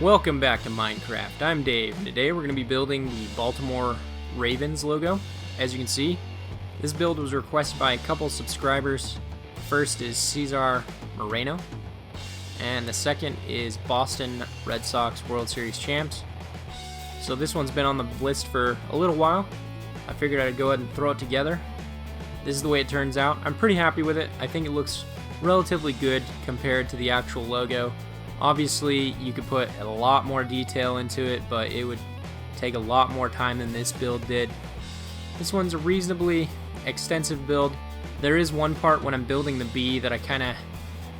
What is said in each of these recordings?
Welcome back to Minecraft. I'm Dave, and today we're going to be building the Baltimore Ravens logo. As you can see, this build was requested by a couple subscribers. First is Cesar Moreno, and the second is Boston Red Sox World Series champs. So this one's been on the list for a little while. I figured I'd go ahead and throw it together. This is the way it turns out. I'm pretty happy with it. I think it looks relatively good compared to the actual logo. Obviously, you could put a lot more detail into it, but it would take a lot more time than this build did. This one's a reasonably extensive build. There is one part when I'm building the bee that I kind of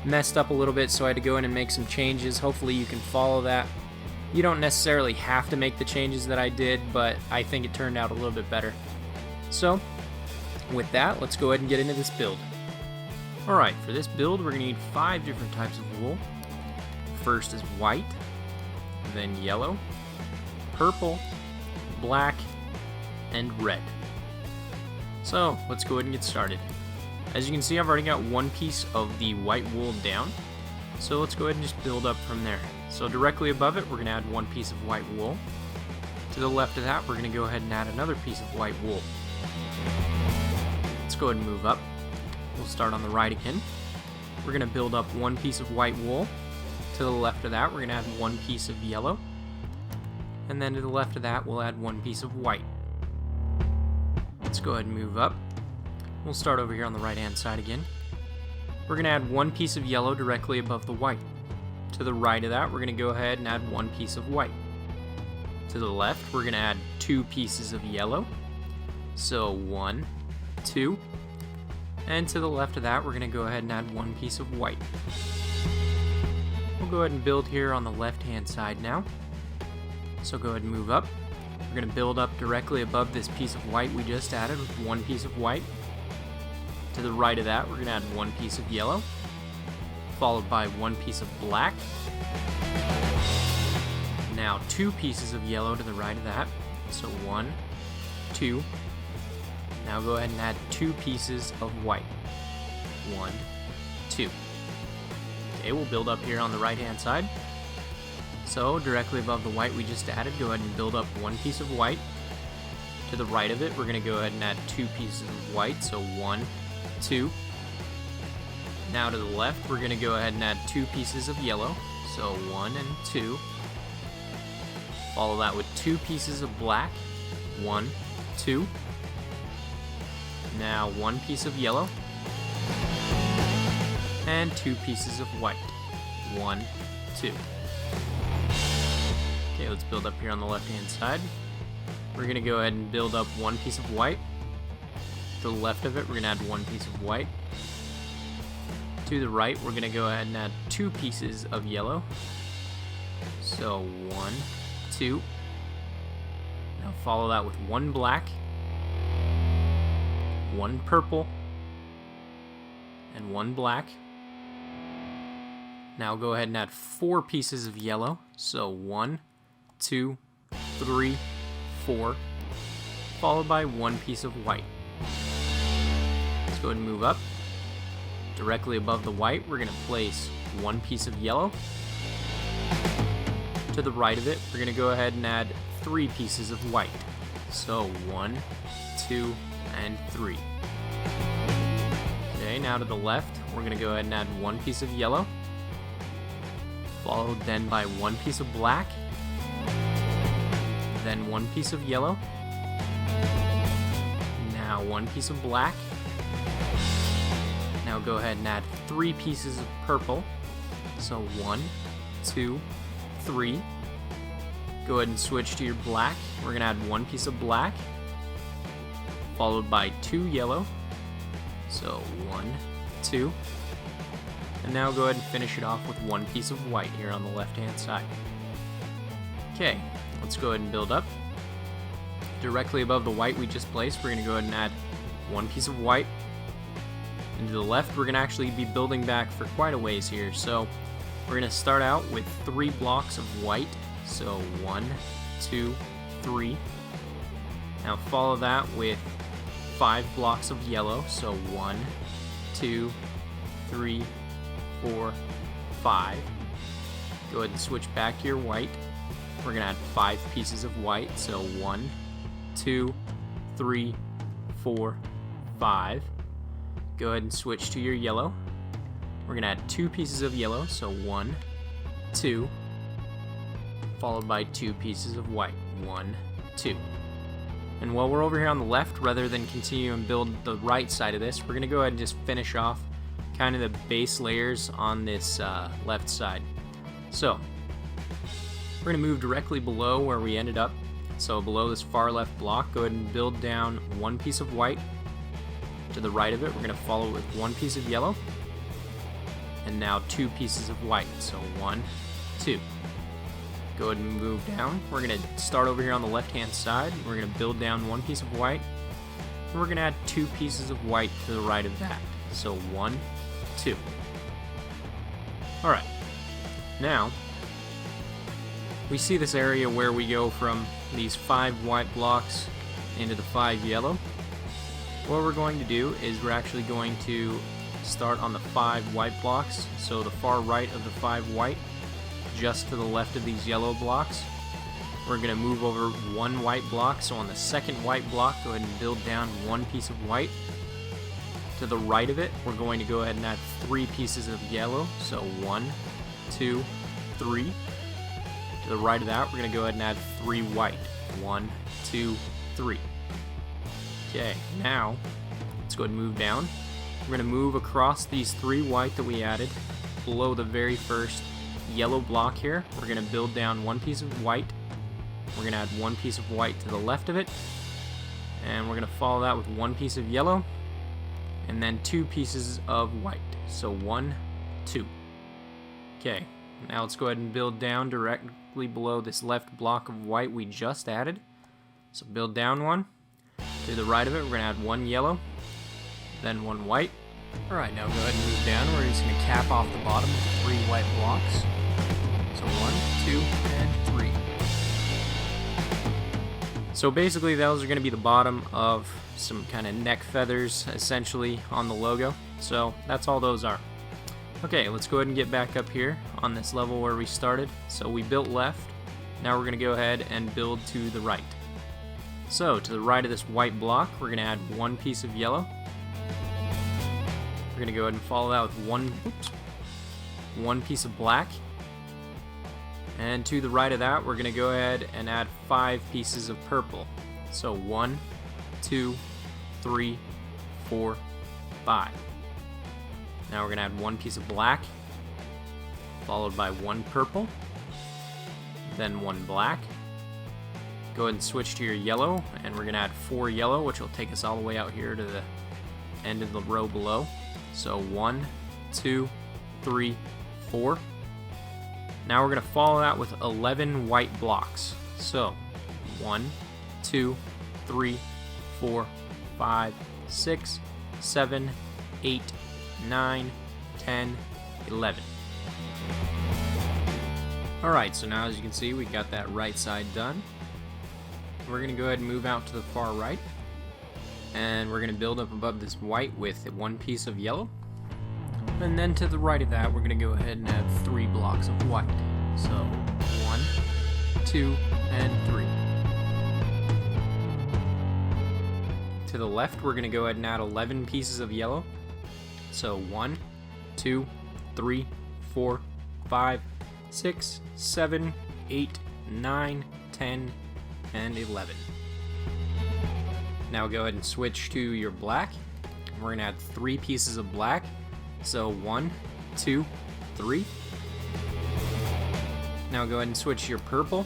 messed up a little bit, so I had to go in and make some changes. Hopefully you can follow that. You don't necessarily have to make the changes that I did, but I think it turned out a little bit better. So, with that, let's go ahead and get into this build. Alright, for this build we're going to need 5 different types of wool. First is white, then yellow, purple, black, and red. So let's go ahead and get started. As you can see, I've already got one piece of the white wool down, so let's go ahead and just build up from there. So directly above it, we're going to add one piece of white wool. To the left of that, we're going to go ahead and add another piece of white wool. Let's go ahead and move up. We'll start on the right again. We're going to build up one piece of white wool. To the left of that, we're going to add one piece of yellow. And then to the left of that, we'll add one piece of white. Let's go ahead and move up. We'll start over here on the right-hand side again. We're going to add one piece of yellow directly above the white. To the right of that, we're going to go ahead and add one piece of white. To the left, we're going to add 2 pieces of yellow. So 1, 2. And to the left of that, we're going to go ahead and add one piece of white. We'll go ahead and build here on the left-hand side now. So go ahead and move up. We're going to build up directly above this piece of white we just added with one piece of white. To the right of that, we're going to add one piece of yellow, followed by one piece of black. Now 2 pieces of yellow to the right of that. So 1, 2. Now go ahead and add 2 pieces of white. 1, 2. Okay, we'll build up here on the right-hand side. So, directly above the white we just added, go ahead and build up one piece of white. To the right of it, we're going to go ahead and add 2 pieces of white, so 1, 2. Now to the left, we're going to go ahead and add 2 pieces of yellow, so 1 and 2. Follow that with 2 pieces of black, 1, 2. Now 1 piece of yellow. And 2 pieces of white. 1, 2. Okay, let's build up here on the left-hand side. We're going to go ahead and build up 1 piece of white. To the left of it, we're going to add 1 piece of white. To the right, we're going to go ahead and add 2 pieces of yellow. So 1, 2. Now follow that with 1 black, 1 purple, and 1 black. Now go ahead and add 4 pieces of yellow. So 1, 2, 3, 4, followed by 1 piece of white. Let's go ahead and move up. Directly above the white, we're going to place 1 piece of yellow. To the right of it, we're going to go ahead and add 3 pieces of white. So 1, 2, and 3. Okay, now to the left, we're going to go ahead and add 1 piece of yellow, followed then by 1 piece of black, then 1 piece of yellow, now 1 piece of black. Now go ahead and add 3 pieces of purple, so 1, 2, 3. Go ahead and switch to your black. We're going to add 1 piece of black, followed by 2 yellow, so 1, 2. And now go ahead and finish it off with 1 piece of white here on the left-hand side. Okay, let's go ahead and build up. Directly above the white we just placed, we're going to go ahead and add 1 piece of white. And to the left, we're going to actually be building back for quite a ways here. So we're going to start out with 3 blocks of white. So 1, 2, 3. Now follow that with 5 blocks of yellow. So 1, 2, 3, 4, 5. Go ahead and switch back to your white. We're going to add 5 pieces of white. So 1, 2, 3, 4, 5. Go ahead and switch to your yellow. We're going to add 2 pieces of yellow. So 1, 2, followed by 2 pieces of white. 1, 2. And while we're over here on the left, rather than continue and build the right side of this, we're going to go ahead and just finish off kind of the base layers on this left side. So we're going to move directly below where we ended up. So below this far left block, go ahead and build down 1 piece of white. To the right of it, we're going to follow with 1 piece of yellow. And now 2 pieces of white. So 1, 2. Go ahead and move down. We're going to start over here on the left-hand side. We're going to build down 1 piece of white. And we're going to add 2 pieces of white to the right of that. So 1, 2. Alright. Now, we see this area where we go from these 5 white blocks into the 5 yellow. What we're going to do is we're actually going to start on the 5 white blocks. So the far right of the 5 white, just to the left of these yellow blocks. We're going to move over 1 white block. So on the second white block, go ahead and build down 1 piece of white. To the right of it, we're going to go ahead and add 3 pieces of yellow. So 1, 2, 3. To the right of that, we're going to go ahead and add 3 white. 1, 2, 3. Okay, now let's go ahead and move down. We're going to move across these 3 white that we added below the very first yellow block here. We're going to build down 1 piece of white. We're going to add 1 piece of white to the left of it. And we're going to follow that with 1 piece of yellow. And then 2 pieces of white. So 1, 2. Okay, now let's go ahead and build down directly below this left block of white we just added. So build down 1. To the right of it, we're going to add 1 yellow. Then 1 white. Alright, now go ahead and move down. We're just going to cap off the bottom with 3 white blocks. So 1, 2, and 3. So basically those are going to be the bottom of some kind of neck feathers, essentially, on the logo. So that's all those are. Okay, let's go ahead and get back up here on this level where we started. So we built left. Now we're going to go ahead and build to the right. So to the right of this white block, we're going to add 1 piece of yellow. We're going to go ahead and follow that with 1 piece of black. And to the right of that, we're going to go ahead and add 5 pieces of purple. So 1, 2, 3, 4, 5. Now we're going to add 1 piece of black, followed by 1 purple, then 1 black. Go ahead and switch to your yellow, and we're going to add 4 yellow, which will take us all the way out here to the end of the row below. So 1, 2, 3, 4. Now we're going to follow that with 11 white blocks. So 1, 2, 3, 4, 5, 6, 7, 8, 9, 10, 11. Alright, so now as you can see, we got that right side done. We're going to go ahead and move out to the far right. And we're going to build up above this white with 1 piece of yellow. And then to the right of that, we're going to go ahead and add 3 blocks of white. So 1, 2, and 3. To the left, we're going to go ahead and add 11 pieces of yellow. So 1, 2, 3, 4, 5, 6, 7, 8, 9, 10, and 11. Now go ahead and switch to your black. We're going to add 3 pieces of black. So 1, 2, 3. Now go ahead and switch to your purple.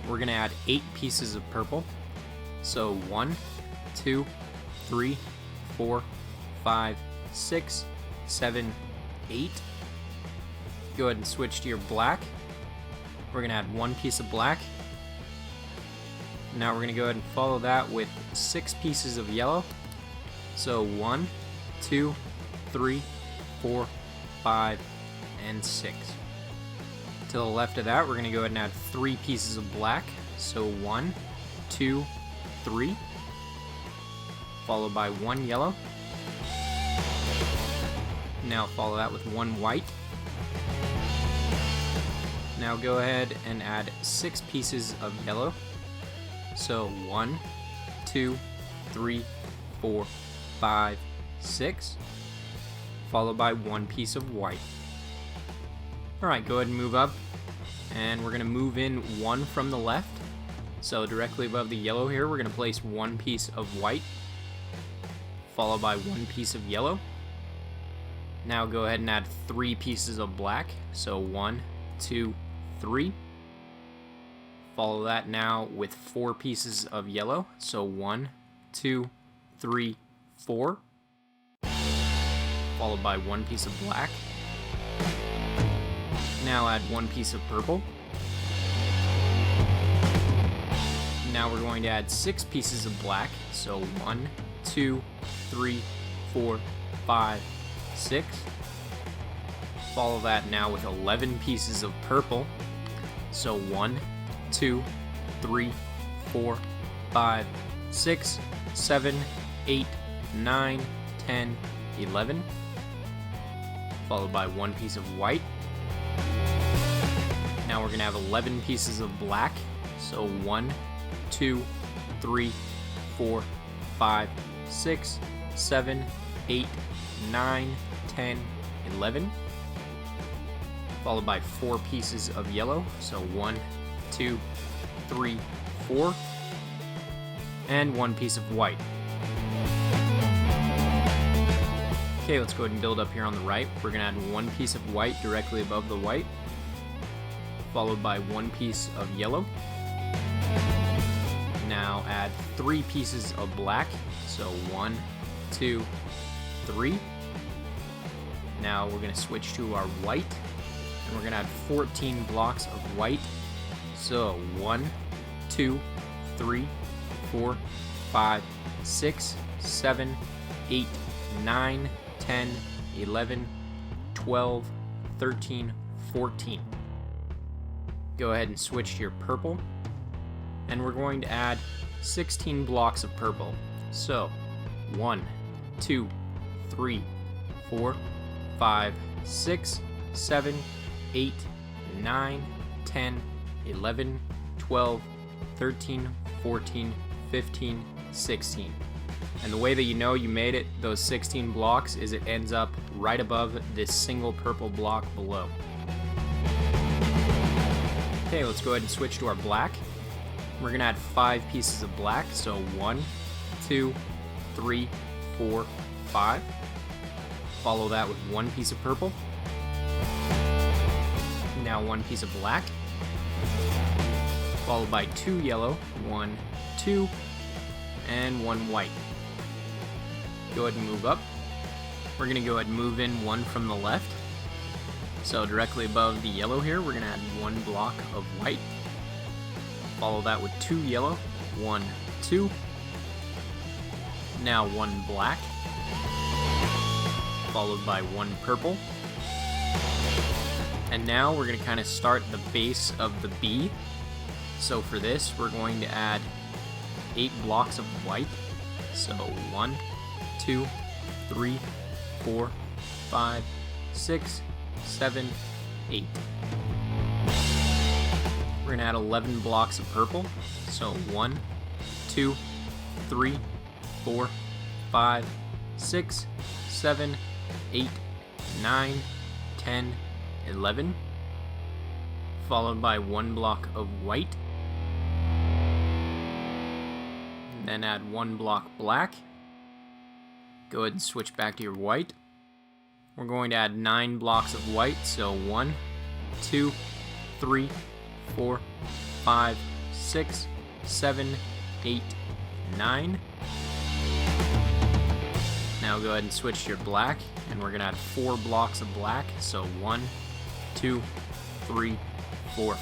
We're going to add 8 pieces of purple. So 1, 2, 3, 4, 5, 6, 7, 8. Go ahead and switch to your black. We're going to add 1 piece of black. Now we're going to go ahead and follow that with 6 pieces of yellow. So 1, 2, 3, 4, 5, and 6. To the left of that, we're going to go ahead and add 3 pieces of black. So 1, 2, 3. Followed by 1 yellow. Now follow that with 1 white. Now go ahead and add 6 pieces of yellow. So 1, 2, 3, 4, 5, 6, followed by 1 piece of white. Alright, go ahead and move up, and we're going to move in 1 from the left. So directly above the yellow here, we're going to place 1 piece of white, followed by 1 piece of yellow. Now go ahead and add 3 pieces of black. So 1, 2, 3. Follow that now with 4 pieces of yellow. So 1, 2, 3, 4. Followed by 1 piece of black. Now add 1 piece of purple. Now we're going to add 6 pieces of black. So 1, 2, 3, 4, 5, 6. Follow that now with 11 pieces of purple. So 1, 2, 3, 4, 5, 6, 7, 8, 9, 10, 11. Followed by 1 piece of white. Now we're going to have 11 pieces of black. So 1, 2, 3, 4, 5, 6, 7, 8, 9, 10, 11. Followed by 4 pieces of yellow. So 1, 2, 3, 4. And 1 piece of white. Okay, let's go ahead and build up here on the right. We're going to add 1 piece of white directly above the white, followed by 1 piece of yellow. Now add 3 pieces of black. So 1, 2, 3. Now we're going to switch to our white, and we're going to add 14 blocks of white. So 1, 2, 3, 4, 5, 6, 7, 8, 9, 10, 11, 12, 13, 14. Go ahead and switch to your purple, and we're going to add 16 blocks of purple. So 1, 2, 3, 4, 5, 6, 7, 8, 9, 10, 11, 12, 13, 14, 15, 16. And the way that you know you made it, those 16 blocks, is it ends up right above this single purple block below. Okay, let's go ahead and switch to our black. We're going to add 5 pieces of black. So 1, 2, 3, 4, 5. Follow that with 1 piece of purple. Now 1 piece of black. Followed by 2 yellow. 1, 2, and 1 white. Go ahead and move up. We're going to go ahead and move in 1 from the left. So directly above the yellow here, we're going to add 1 block of white. Follow that with 2 yellow. 1, 2. Now 1 black. Followed by 1 purple. And now we're going to kind of start the base of the bee. So for this, we're going to add 8 blocks of white. So 1, 2, 3, 4, 5, 6, 7, 8. We're going to add 11 blocks of purple. So 1, 2, 3, 4, 5, 6, 7, 8, 9, 10, 11. Followed by 1 block of white. And then add 1 block black. Go ahead and switch back to your white. We're going to add 9 blocks of white. So 1, 2, 3, 4, 5, 6, 7, 8, 9. Now go ahead and switch to your black, and we're going to add 4 blocks of black. So 1, 2, 3, 4.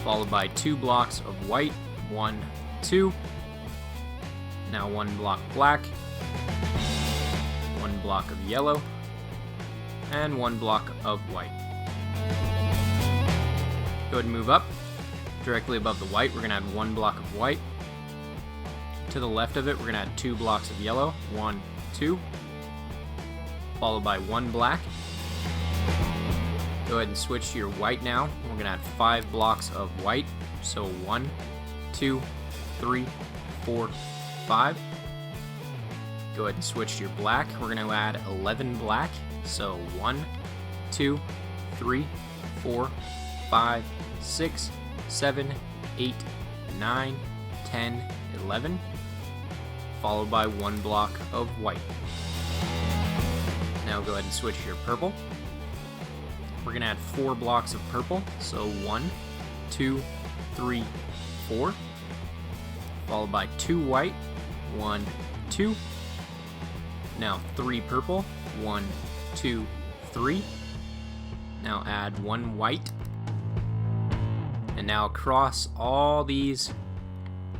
Followed by 2 blocks of white. 1, 2. Now 1 block black, 1 block of yellow, and 1 block of white. Go ahead and move up. Directly above the white, we're going to add 1 block of white. To the left of it, we're going to add 2 blocks of yellow. 1, 2. Followed by 1 black. Go ahead and switch to your white now. We're going to add 5 blocks of white. So 1, 2, 3, 4, 5. Go ahead and switch to your black. We're going to add 11 black. So 1, 2, 3, 4, 5, 6, 7, 8, 9, 10, 11. Followed by 1 block of white. Now go ahead and switch to your purple. We're going to add 4 blocks of purple. So 1, 2, 3, 4. Followed by 2 white. 1, 2. Now 3 purple. 1, 2, 3. Now add 1 white. And now across all these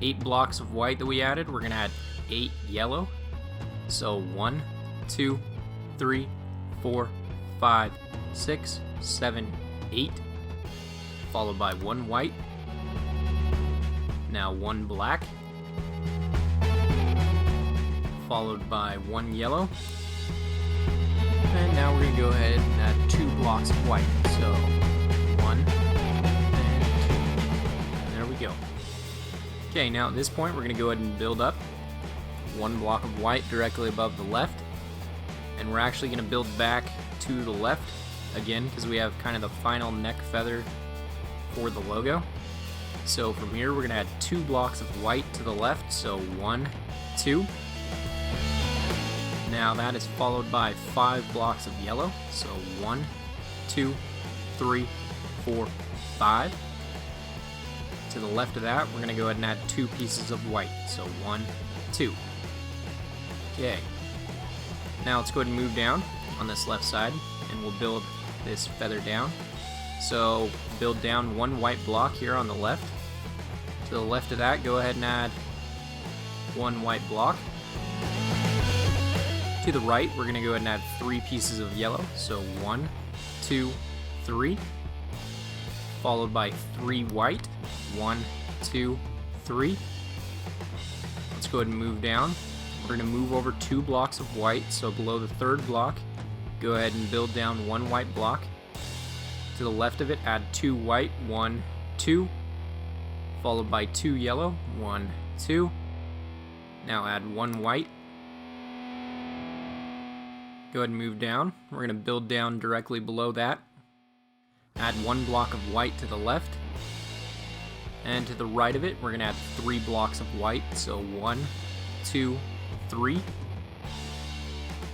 8 blocks of white that we added, we're going to add 8 yellow. So 1, 2, 3, 4, 5, 6, 7, 8. Followed by 1 white. Now 1 black. Followed by 1 yellow. And now we're going to go ahead and add 2 blocks of white. So 1 and 2. And there we go. Okay, now at this point we're going to go ahead and build up 1 block of white directly above the left. And we're actually going to build back to the left again because we have kind of the final neck feather for the logo. So from here we're going to add 2 blocks of white to the left. So 1, 2. Now that is followed by 5 blocks of yellow. So 1, 2, 3, 4, 5. To the left of that, we're going to go ahead and add 2 pieces of white. So 1, 2. Okay. Now let's go ahead and move down on this left side, and we'll build this feather down. So build down 1 white block here on the left. To the left of that, go ahead and add 1 white block. To the right, we're going to go ahead and add 3 pieces of yellow. So 1, 2, 3. Followed by 3 white. 1, 2, 3. Let's go ahead and move down. We're going to move over 2 blocks of white. So below the 3rd block, go ahead and build down 1 white block. To the left of it, add 2 white. 1, 2. Followed by 2 yellow. 1, 2. Now add 1 white. Go ahead and move down. We're going to build down directly below that. Add 1 block of white to the left. And to the right of it, we're going to add 3 blocks of white. So 1, 2, 3.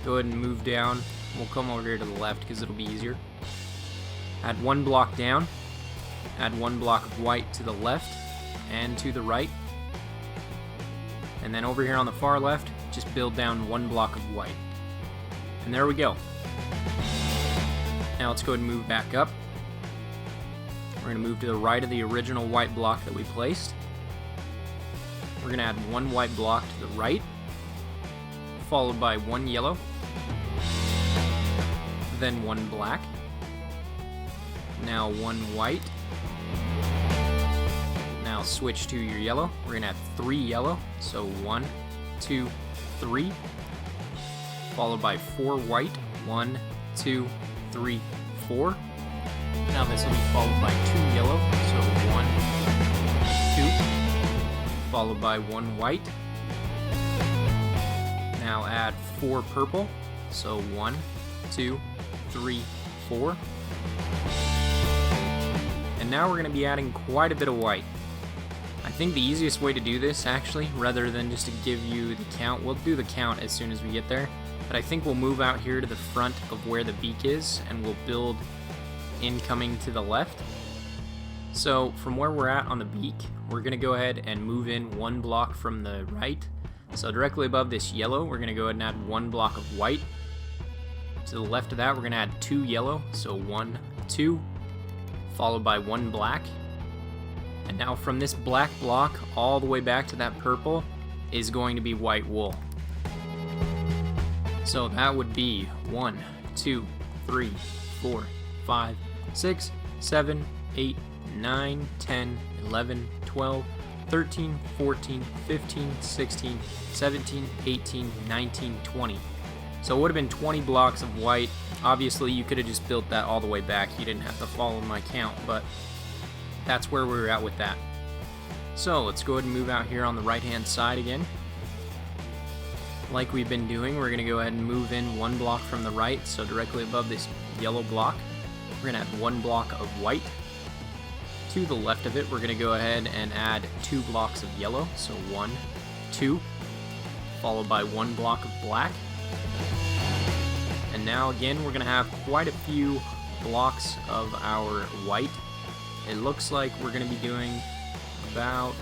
Go ahead and move down. We'll come over here to the left because it'll be easier. Add 1 block down. Add 1 block of white to the left and to the right. And then over here on the far left, just build down 1 block of white. And there we go. Now let's go ahead and move back up. We're going to move to the right of the original white block that we placed. We're going to add 1 white block to the right, followed by 1 yellow, then 1 black, now 1 white. Now switch to your yellow. We're going to add 3 yellow, so 1, 2, 3. Followed by 4 white. 1, 2, 3, 4. Now this will be followed by 2 yellow, so 1, 2. Followed by 1 white. Now add 4 purple, so 1, 2, 3, 4. And now we're going to be adding quite a bit of white. I think the easiest way to do this, actually, rather than just to give you the count, we'll do the count as soon as we get there. But I think we'll move out here to the front of where the beak is, and we'll build incoming to the left. So from where we're at on the beak, we're going to go ahead and move in 1 block from the right. So directly above this yellow, we're going to go ahead and add 1 block of white. To the left of that, we're going to add 2 yellow, so 1, 2, followed by 1 black. And now from this black block all the way back to that purple is going to be white wool. So that would be 1, 2, 3, 4, 5, 6, 7, 8, 9, 10, 11, 12, 13, 14, 15, 16, 17, 18, 19, 20. So it would have been 20 blocks of white. Obviously, you could have just built that all the way back. You didn't have to follow my count, but that's where we were at with that. So let's go ahead and move out here on the right-hand side again. Like we've been doing, we're going to go ahead and move in one block from the right, so directly above this yellow block. We're going to add one block of white. To the left of it, we're going to go ahead and add 2 blocks of yellow, so 1, 2, followed by 1 block of black. And now again, we're going to have quite a few blocks of our white. It looks like we're going to be doing about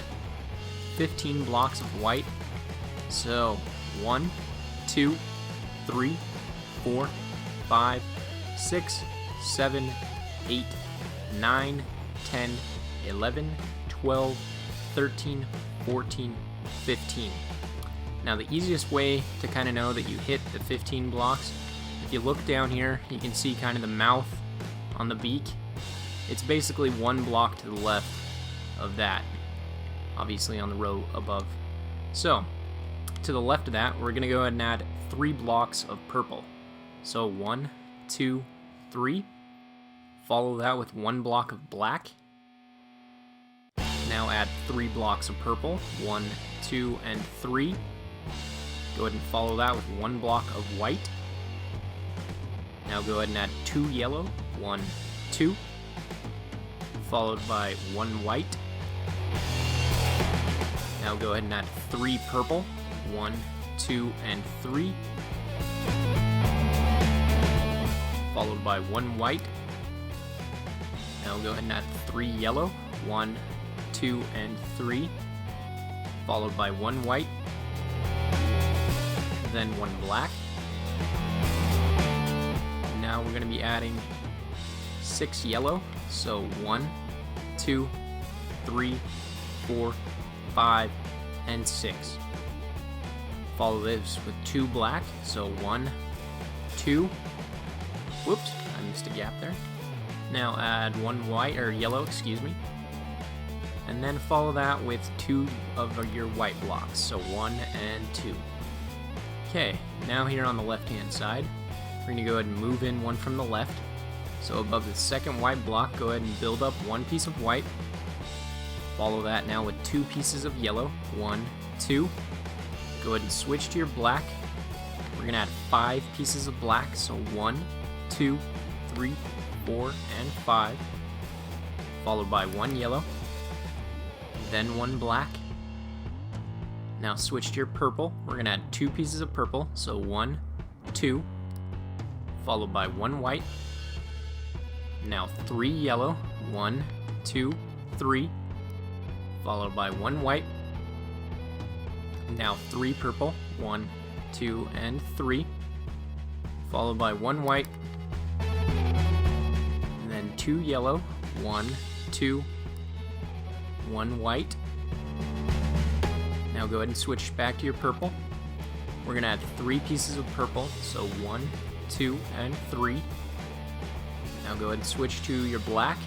15 blocks of white. So 1, 2, 3, 4, 5, 6, 7, 8, 9, 10, 11, 12, 13, 14, 15. Now the easiest way to kind of know that you hit the 15 blocks, if you look down here, you can see kind of the mouth on the beak. It's basically 1 block to the left of that, obviously on the row above. So to the left of that, we're going to go ahead and add 3 blocks of purple. So 1, 2, 3. Follow that with 1 block of black. Now add 3 blocks of purple. 1, 2, and 3. Go ahead and follow that with 1 block of white. Now go ahead and add 2 yellow. 1, 2. Followed by 1 white. Now go ahead and add 3 purple. 1, 2, and 3. Followed by 1 white. Now go ahead and add 3 yellow. 1, 2, and 3. Followed by 1 white. Then 1 black. Now we're going to be adding 6 yellow. So 1, 2, 3, 4, 5, and 6. Follow this with 2 black. So 1, 2. Whoops, I missed a gap there. Now add 1 white, or yellow, excuse me. And then follow that with 2 of your white blocks. So 1 and 2. Okay, now here on the left-hand side, we're going to go ahead and move in 1 from the left. So above the second white block, go ahead and build up 1 piece of white. Follow that now with 2 pieces of yellow. 1, 2. Go ahead and switch to your black. We're going to add 5 pieces of black. So 1, 2, 3, 4, and 5. Followed by 1 yellow. Then 1 black. Now switch to your purple. We're going to add 2 pieces of purple. So 1, 2. Followed by 1 white. Now 3 yellow. 1, 2, 3. Followed by 1 white. Now 3 purple. 1, 2, and 3. Followed by 1 white. And then 2 yellow. 1, 2, 1 white. Now go ahead and switch back to your purple. We're going to add 3 pieces of purple. So 1, 2, and 3. Now go ahead and switch to your black.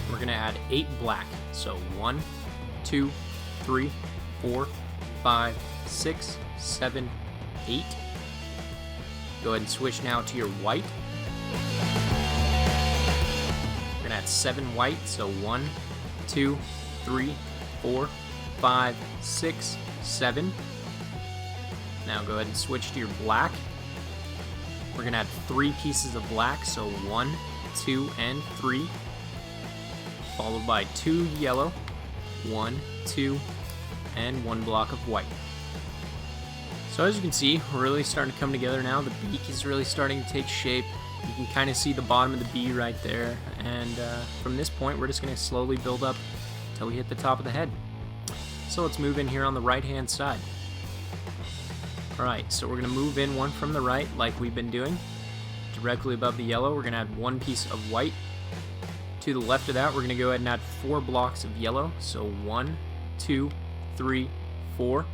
We're going to add 8 black. So 1, 2, 3, 4, 5, 6, 7, 8. Go ahead and switch now to your white. We're going to add 7 white. So 1, 2, 3, 4, 5, 6, 7. Now go ahead and switch to your black. We're going to add 3 pieces of black. So 1, 2, and 3. Followed by 2 yellow. 1, 2, and 1 block of white. So as you can see, we're really starting to come together now. The beak is really starting to take shape. You can kind of see the bottom of the bee right there. And from this point, we're just going to slowly build up until we hit the top of the head. So let's move in here on the right-hand side. Alright, so we're going to move in 1 from the right like we've been doing. Directly above the yellow, we're going to add 1 piece of white. To the left of that, we're going to go ahead and add 4 blocks of yellow. So 1, 2, 3, 4.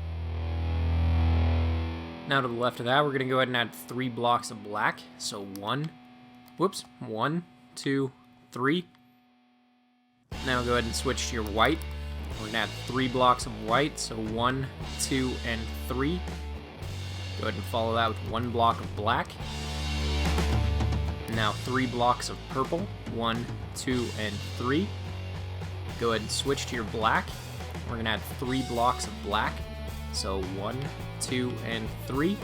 Now to the left of that, we're going to go ahead and add 3 blocks of black. So 1, 2, 3. Now go ahead and switch to your white. We're gonna add 3 blocks of white, so 1, 2, and 3. Go ahead and follow that with 1 block of black. Now 3 blocks of purple, 1, 2, and 3. Go ahead and switch to your black. We're gonna add 3 blocks of black, so 1, 2, and 3.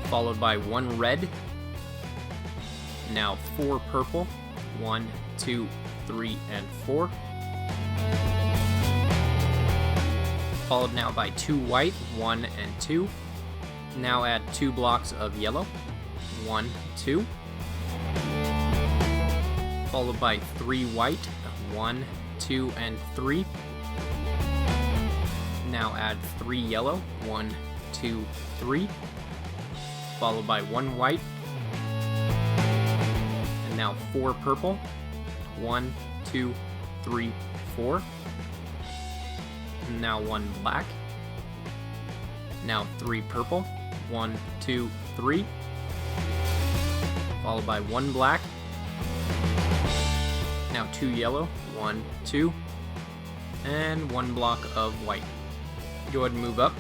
Followed by 1 red. Now 4 purple, 1, 2, 3, and 4. Followed now by 2 white, 1 and 2. Now add 2 blocks of yellow, 1, 2. Followed by 3 white, 1, 2, and 3. Now add 3 yellow, 1, 2, 3. Followed by 1 white. And now 4 purple, 1, 2, 3, 4. And now 1 black. Now 3 purple, 1, 2, 3. Followed by 1 black. Now 2 yellow, 1, 2, and 1 block of white. Go ahead and move up.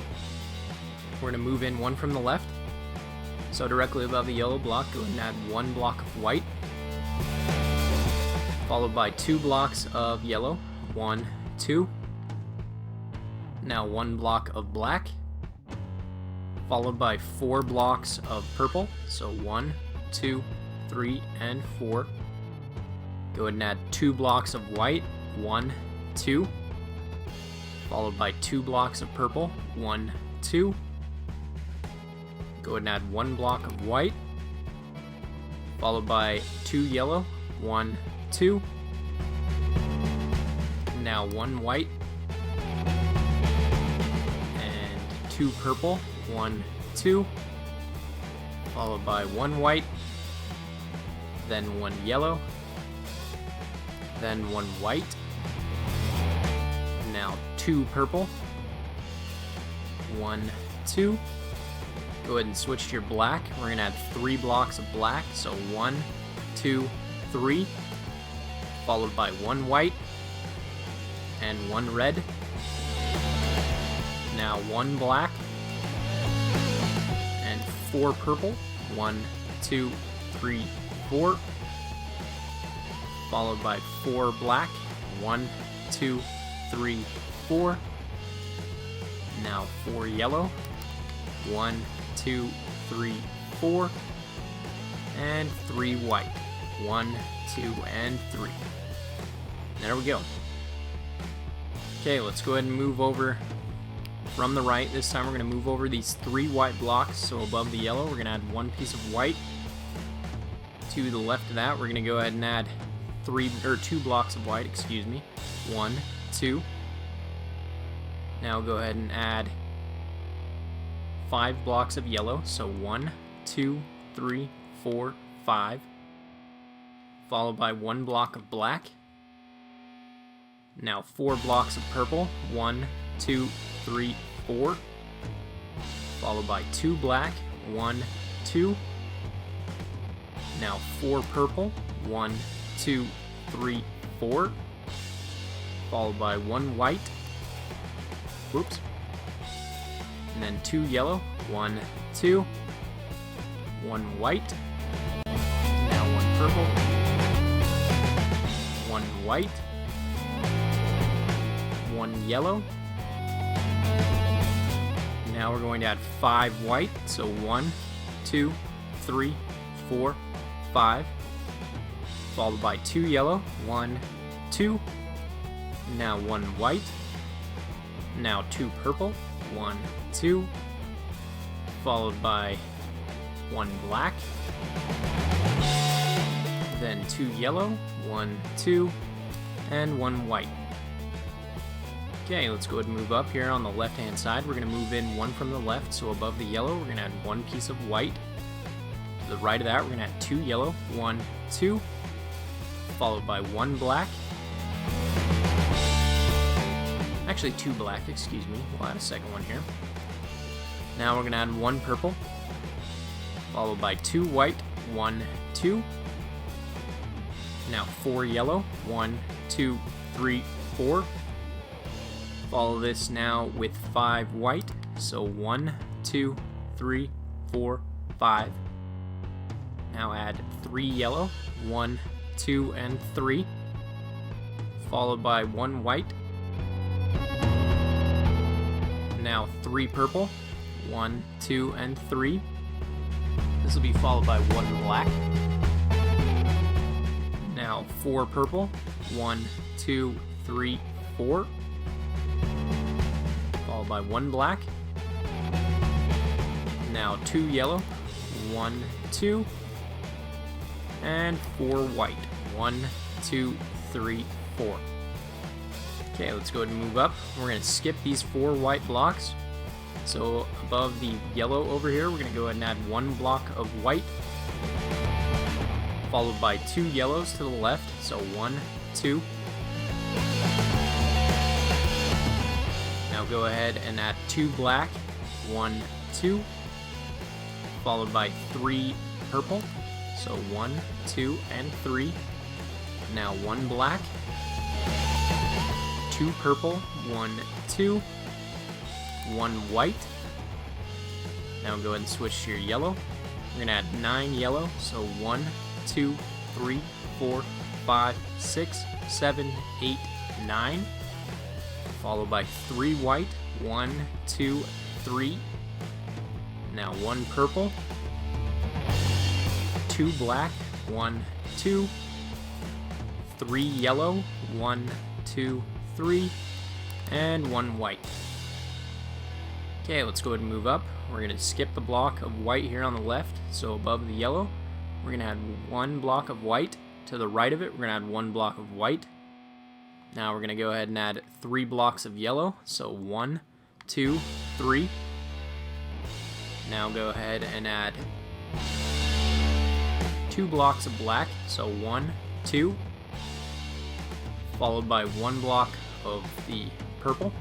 We're going to move in 1 from the left. So directly above the yellow block, go ahead and add 1 block of white. Followed by 2 blocks of yellow, 1, 2. Now 1 block of black. Followed by 4 blocks of purple, so 1, 2, 3, and 4. Go ahead and add 2 blocks of white, 1, 2. Followed by 2 blocks of purple, 1, 2. Go ahead and add 1 block of white. Followed by 2 yellow, 1, 2. Now 1 white. And 2 purple, 1, 2. Followed by 1 white. Then 1 yellow. Then 1 white. Now 2 purple. 1, 2. Go ahead and switch to your black. We're going to add 3 blocks of black. So 1, 2, 3. Followed by 1 white. And 1 red. Now 1 black. And 4 purple. 1, 2, 3, 4. Followed by 4 black. 1, 2, 3, 4. Now 4 yellow. 1, 2, 3, 4. And 3 white. 1, 2, and 3. There we go. Okay, let's go ahead and move over from the right. This time we're going to move over these 3 white blocks. So above the yellow, we're going to add 1 piece of white. To the left of that, we're going to go ahead and add 2 blocks of white, 1, 2. Now go ahead and add 5 blocks of yellow, so 1, 2, 3, 4, 5. Followed by 1 block of black. Now 4 blocks of purple, 1, 2, 3, 4. Followed by 2 black, 1, 2. Now 4 purple, 1, 2, 3, 4. Followed by 1 white. Whoops. And then 2 yellow, 1, 2. 1 white. Now 1 purple. 1 white. 1 yellow. Now we're going to add 5 white, so 1, 2, 3, 4, 5. Followed by 2 yellow, 1, 2. Now 1 white. Now 2 purple, 1, 2. Followed by 1 black. Then 2 yellow, 1, 2, and 1 white. Okay, let's go ahead and move up here on the left-hand side. We're going to move in 1 from the left, so above the yellow, we're going to add 1 piece of white. To the right of that, we're going to add 2 yellow, 1, 2, followed by 1 black. Actually, 2 black, We'll add a second one here. Now we're going to add 1 purple, followed by 2 white, 1, 2. Now 4 yellow, 1, 2, 3, 4. Follow this now with 5 white. So 1, 2, 3, 4, 5. Now add 3 yellow. 1, 2, and 3. Followed by 1 white. Now 3 purple. 1, 2, and 3. This will be followed by 1 black. Now 4 purple. 1, 2, 3, 4. Followed by 1 black. Now 2 yellow. 1, 2. And 4 white. 1, 2, 3, 4. Okay, let's go ahead and move up. We're going to skip these 4 white blocks. So above the yellow over here, we're going to go ahead and add 1 block of white, followed by 2 yellows to the left. So 1, 2. Now go ahead and add 2 black. 1, 2. Followed by 3 purple. So 1, 2, and 3. Now 1 black. 2 purple. 1, 2. 1 white. Now go ahead and switch to your yellow. We're going to add 9 yellow. So 1, 2, 3, 4, 5, 6, 7, 8, 9. Followed by 3 white. 1, 2, 3. Now 1 purple. 2 black. 1, 2. 3 yellow. 1, 2, 3. And 1 white. Okay, let's go ahead and move up. We're going to skip the block of white here on the left. So above the yellow, we're going to add 1 block of white. To the right of it, we're going to add 1 block of white. Now we're going to go ahead and add 3 blocks of yellow. So 1, 2, 3. Now go ahead and add 2 blocks of black. So 1, 2. Followed by 1 block of the purple.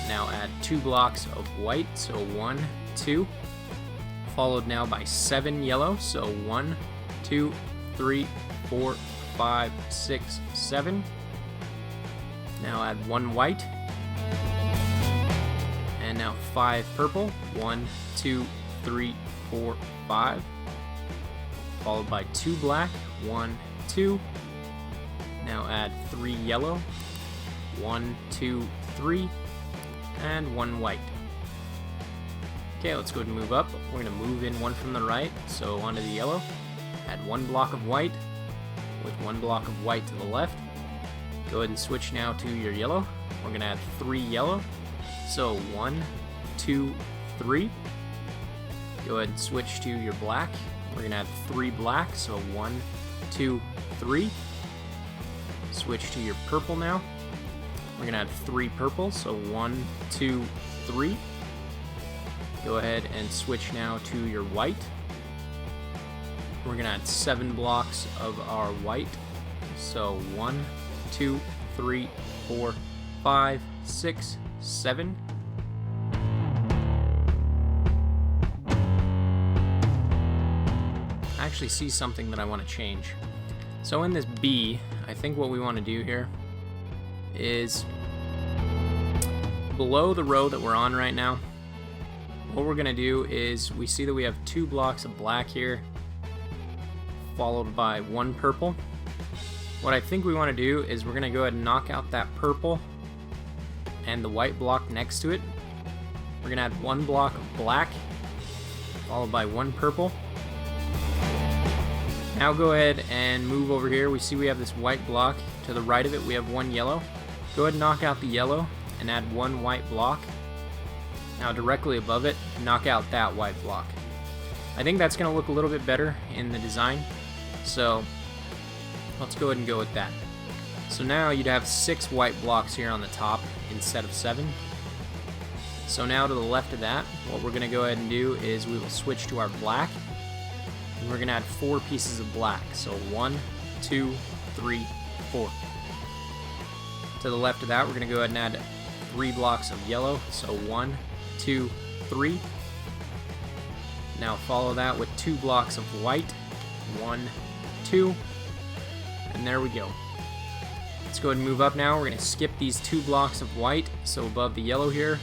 Now add 2 blocks of white, so 1, 2. Followed now by 7 yellow, so 1, 2, 3, 4, 5, 6, 7. Now add 1 white. And now 5 purple, 1, 2, 3, 4, 5. Followed by 2 black, 1, 2. Now add 3 yellow, 1, 2, 3. And 1 white. Okay, let's go ahead and move up. We're going to move in 1 from the right, so onto the yellow. Add 1 block of white with 1 block of white to the left. Go ahead and switch now to your yellow. We're going to add 3 yellow. So 1, 2, 3. Go ahead and switch to your black. We're going to add 3 black, so 1, 2, 3. Switch to your purple now. We're going to add 3 purple, so 1, 2, 3. Go ahead and switch now to your white. We're going to add 7 blocks of our white. So 1, 2, 3, 4, 5, 6, 7. I actually see something that I want to change. So in this B, I think what we want to do here is below the row that we're on right now, what we're going to do is we see that we have 2 blocks of black here, followed by 1 purple. What I think we want to do is we're going to go ahead and knock out that purple and the white block next to it. We're going to add 1 block of black, followed by 1 purple. Now go ahead and move over here. We see we have this white block. To the right of it, we have 1 yellow. Go ahead and knock out the yellow and add 1 white block. Now directly above it, knock out that white block. I think that's going to look a little bit better in the design. So let's go ahead and go with that. So now you'd have 6 white blocks here on the top instead of 7. So now to the left of that, what we're going to go ahead and do is we will switch to our black. And we're going to add 4 pieces of black. So 1, 2, 3, 4. To the left of that, we're going to go ahead and add 3 blocks of yellow. So 1, 2, 3. Now follow that with 2 blocks of white. 1, 2, and there we go. Let's go ahead and move up now. We're going to skip these 2 blocks of white, so above the yellow here,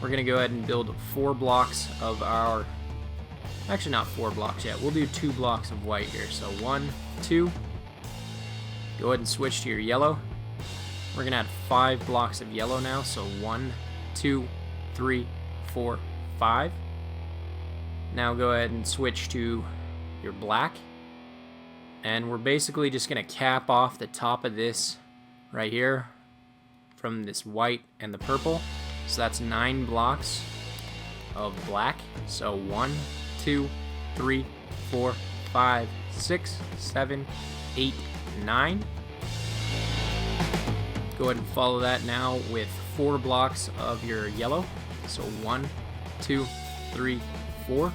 we're going to go ahead and build 4 blocks of our, actually not 4 blocks yet, we'll do 2 blocks of white here. So 1, 2, go ahead and switch to your yellow. We're going to add 5 blocks of yellow now, so 1, 2, 3, 4, 5. Now go ahead and switch to your black, and we're basically just going to cap off the top of this right here from this white and the purple. So that's 9 blocks of black. So 1, 2, 3, 4, 5, 6, 7, 8, 9. Go ahead and follow that now with 4 blocks of your yellow. So 1, 2, 3, 4.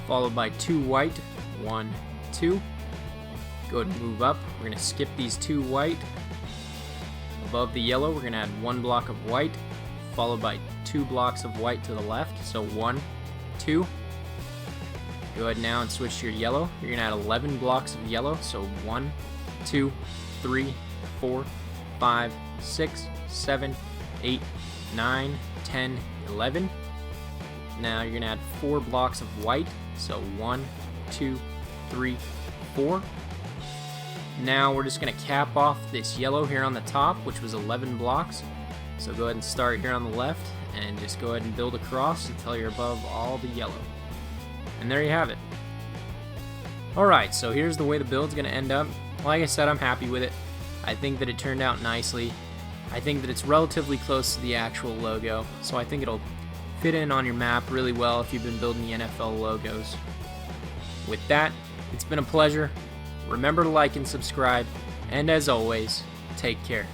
Followed by 2 white. 1, 2. Go ahead and move up. We're going to skip these 2 white. Above the yellow, we're going to add 1 block of white, followed by 2 blocks of white to the left. So 1, 2. Go ahead now and switch to your yellow. You're going to add 11 blocks of yellow. So 1, 2, 3, 4, 5, 6, 7, 8, 9, 10, 11. Now you're going to add 4 blocks of white. So 1, 2, 3, 4. Now we're just going to cap off this yellow here on the top, which was 11 blocks. So go ahead and start here on the left and just go ahead and build across until you're above all the yellow. And there you have it. Alright, so here's the way the build's going to end up. Like I said, I'm happy with it. I think that it turned out nicely. I think that it's relatively close to the actual logo, so I think it'll fit in on your map really well if you've been building the NFL logos. With that, it's been a pleasure. Remember to like and subscribe, and as always, take care.